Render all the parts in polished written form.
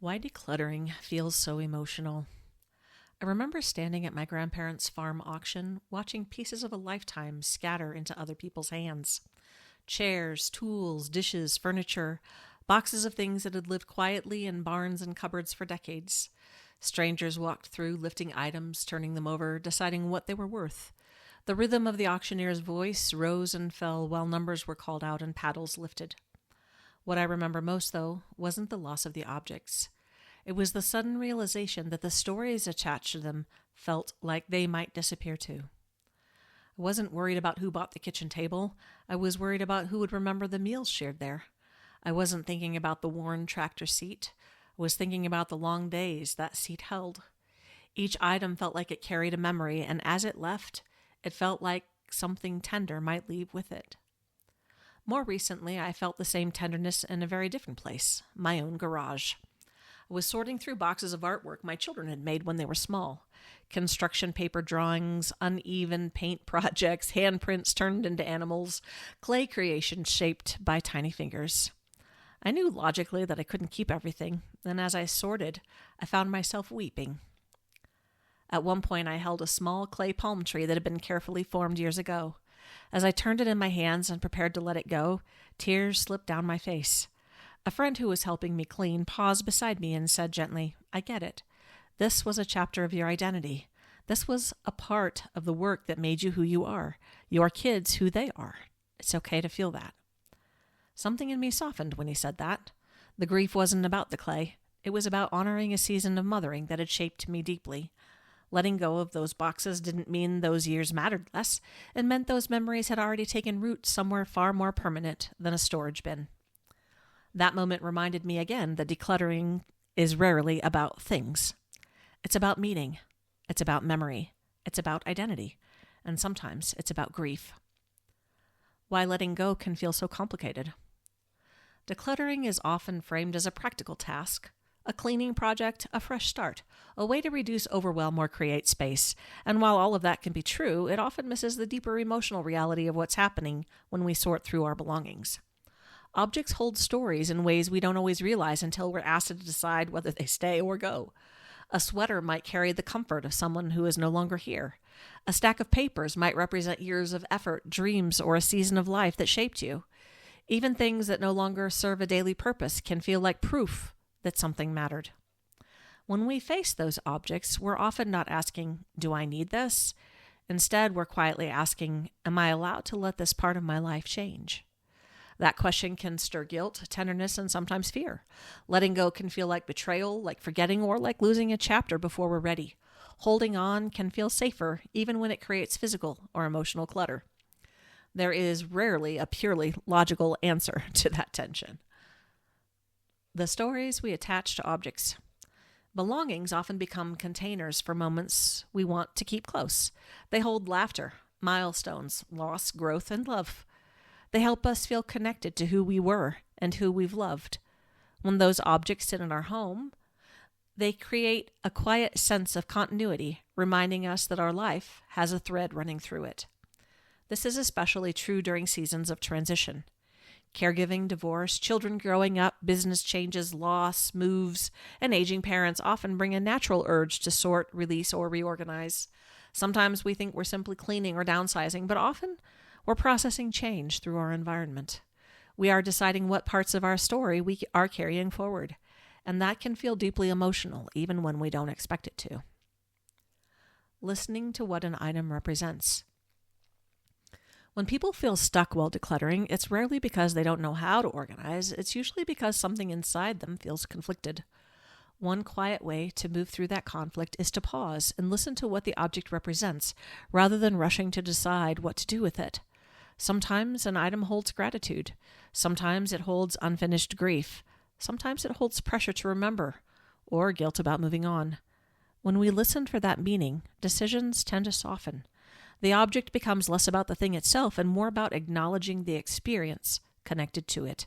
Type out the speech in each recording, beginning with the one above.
Why decluttering feels so emotional. I remember standing at my grandparents' farm auction, watching pieces of a lifetime scatter into other people's hands. Chairs, tools, dishes, furniture, boxes of things that had lived quietly in barns and cupboards for decades. Strangers walked through, lifting items, turning them over, deciding what they were worth. The rhythm of the auctioneer's voice rose and fell while numbers were called out and paddles lifted. What I remember most, though, wasn't the loss of the objects. It was the sudden realization that the stories attached to them felt like they might disappear too. I wasn't worried about who bought the kitchen table. I was worried about who would remember the meals shared there. I wasn't thinking about the worn tractor seat. I was thinking about the long days that seat held. Each item felt like it carried a memory, and as it left, it felt like something tender might leave with it. More recently, I felt the same tenderness in a very different place, my own garage. I was sorting through boxes of artwork my children had made when they were small. Construction paper drawings, uneven paint projects, handprints turned into animals, clay creations shaped by tiny fingers. I knew logically that I couldn't keep everything, and as I sorted, I found myself weeping. At one point, I held a small clay palm tree that had been carefully formed years ago. As I turned it in my hands and prepared to let it go, tears slipped down my face. A friend who was helping me clean paused beside me and said gently, "I get it. This was a chapter of your identity. This was a part of the work that made you who you are, your kids who they are. It's okay to feel that." Something in me softened when he said that. The grief wasn't about the clay. It was about honoring a season of mothering that had shaped me deeply. Letting go of those boxes didn't mean those years mattered less. It meant those memories had already taken root somewhere far more permanent than a storage bin. That moment reminded me again that decluttering is rarely about things. It's about meaning. It's about memory. It's about identity. And sometimes it's about grief. Why letting go can feel so complicated. Decluttering is often framed as a practical task, a cleaning project, a fresh start, a way to reduce overwhelm or create space. And while all of that can be true, it often misses the deeper emotional reality of what's happening when we sort through our belongings. Objects hold stories in ways we don't always realize until we're asked to decide whether they stay or go. A sweater might carry the comfort of someone who is no longer here. A stack of papers might represent years of effort, dreams, or a season of life that shaped you. Even things that no longer serve a daily purpose can feel like proof that something mattered. When we face those objects, we're often not asking, "Do I need this?" Instead, we're quietly asking, "Am I allowed to let this part of my life change?" That question can stir guilt, tenderness, and sometimes fear. Letting go can feel like betrayal, like forgetting, or like losing a chapter before we're ready. Holding on can feel safer, even when it creates physical or emotional clutter. There is rarely a purely logical answer to that tension. The stories we attach to objects. Belongings often become containers for moments we want to keep close. They hold laughter, milestones, loss, growth, and love. They help us feel connected to who we were and who we've loved. When those objects sit in our home, they create a quiet sense of continuity, reminding us that our life has a thread running through it. This is especially true during seasons of transition. Caregiving, divorce, children growing up, business changes, loss, moves, and aging parents often bring a natural urge to sort, release, or reorganize. Sometimes we think we're simply cleaning or downsizing, but often we're processing change through our environment. We are deciding what parts of our story we are carrying forward, and that can feel deeply emotional, even when we don't expect it to. Listening to what an item represents. When people feel stuck while decluttering, it's rarely because they don't know how to organize. It's usually because something inside them feels conflicted. One quiet way to move through that conflict is to pause and listen to what the object represents, rather than rushing to decide what to do with it. Sometimes an item holds gratitude. Sometimes it holds unfinished grief. Sometimes it holds pressure to remember, or guilt about moving on. When we listen for that meaning, decisions tend to soften. The object becomes less about the thing itself and more about acknowledging the experience connected to it.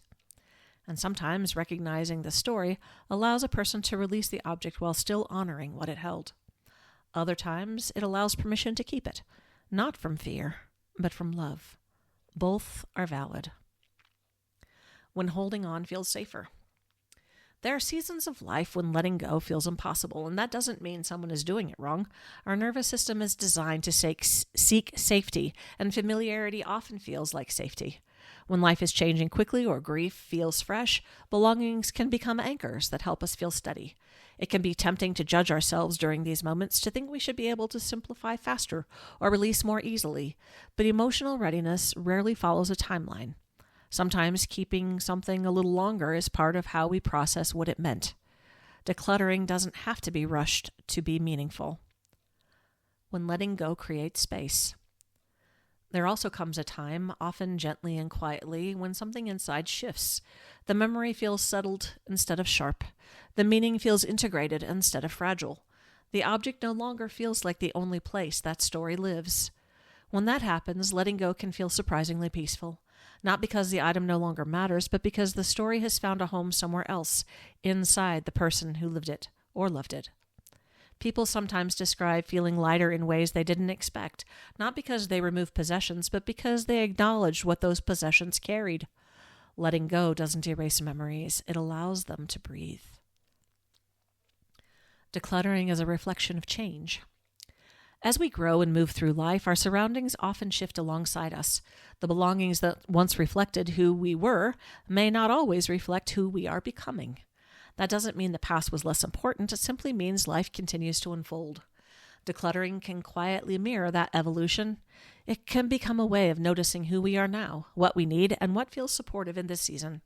And sometimes recognizing the story allows a person to release the object while still honoring what it held. Other times, it allows permission to keep it, not from fear, but from love. Both are valid. When holding on feels safer. There are seasons of life when letting go feels impossible, and that doesn't mean someone is doing it wrong. Our nervous system is designed to seek safety, and familiarity often feels like safety. When life is changing quickly or grief feels fresh, belongings can become anchors that help us feel steady. It can be tempting to judge ourselves during these moments, to think we should be able to simplify faster or release more easily, but emotional readiness rarely follows a timeline. Sometimes keeping something a little longer is part of how we process what it meant. Decluttering doesn't have to be rushed to be meaningful. When letting go creates space. There also comes a time, often gently and quietly, when something inside shifts. The memory feels settled instead of sharp. The meaning feels integrated instead of fragile. The object no longer feels like the only place that story lives. When that happens, letting go can feel surprisingly peaceful. Not because the item no longer matters, but because the story has found a home somewhere else, inside the person who lived it or loved it. People sometimes describe feeling lighter in ways they didn't expect, not because they removed possessions, but because they acknowledged what those possessions carried. Letting go doesn't erase memories, it allows them to breathe. Decluttering is a reflection of change. As we grow and move through life, our surroundings often shift alongside us. The belongings that once reflected who we were may not always reflect who we are becoming. That doesn't mean the past was less important, it simply means life continues to unfold. Decluttering can quietly mirror that evolution. It can become a way of noticing who we are now, what we need, and what feels supportive in this season.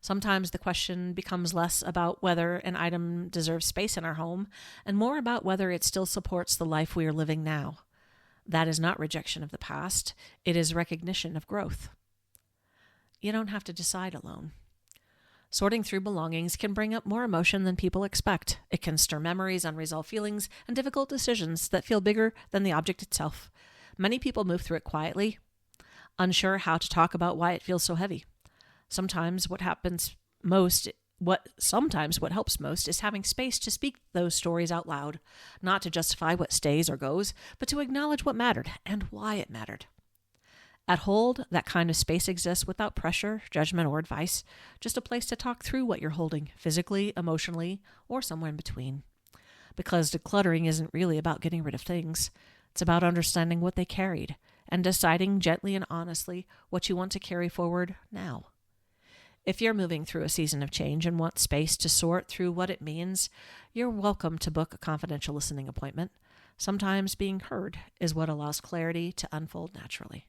Sometimes the question becomes less about whether an item deserves space in our home and more about whether it still supports the life we are living now. That is not rejection of the past. It is recognition of growth. You don't have to decide alone. Sorting through belongings can bring up more emotion than people expect. It can stir memories, unresolved feelings, and difficult decisions that feel bigger than the object itself. Many people move through it quietly, unsure how to talk about why it feels so heavy. Sometimes what helps most is having space to speak those stories out loud, not to justify what stays or goes, but to acknowledge what mattered and why it mattered. At Hold, that kind of space exists without pressure, judgment, or advice, just a place to talk through what you're holding, physically, emotionally, or somewhere in between. Because decluttering isn't really about getting rid of things. It's about understanding what they carried and deciding gently and honestly what you want to carry forward now. If you're moving through a season of change and want space to sort through what it means, you're welcome to book a confidential listening appointment. Sometimes being heard is what allows clarity to unfold naturally.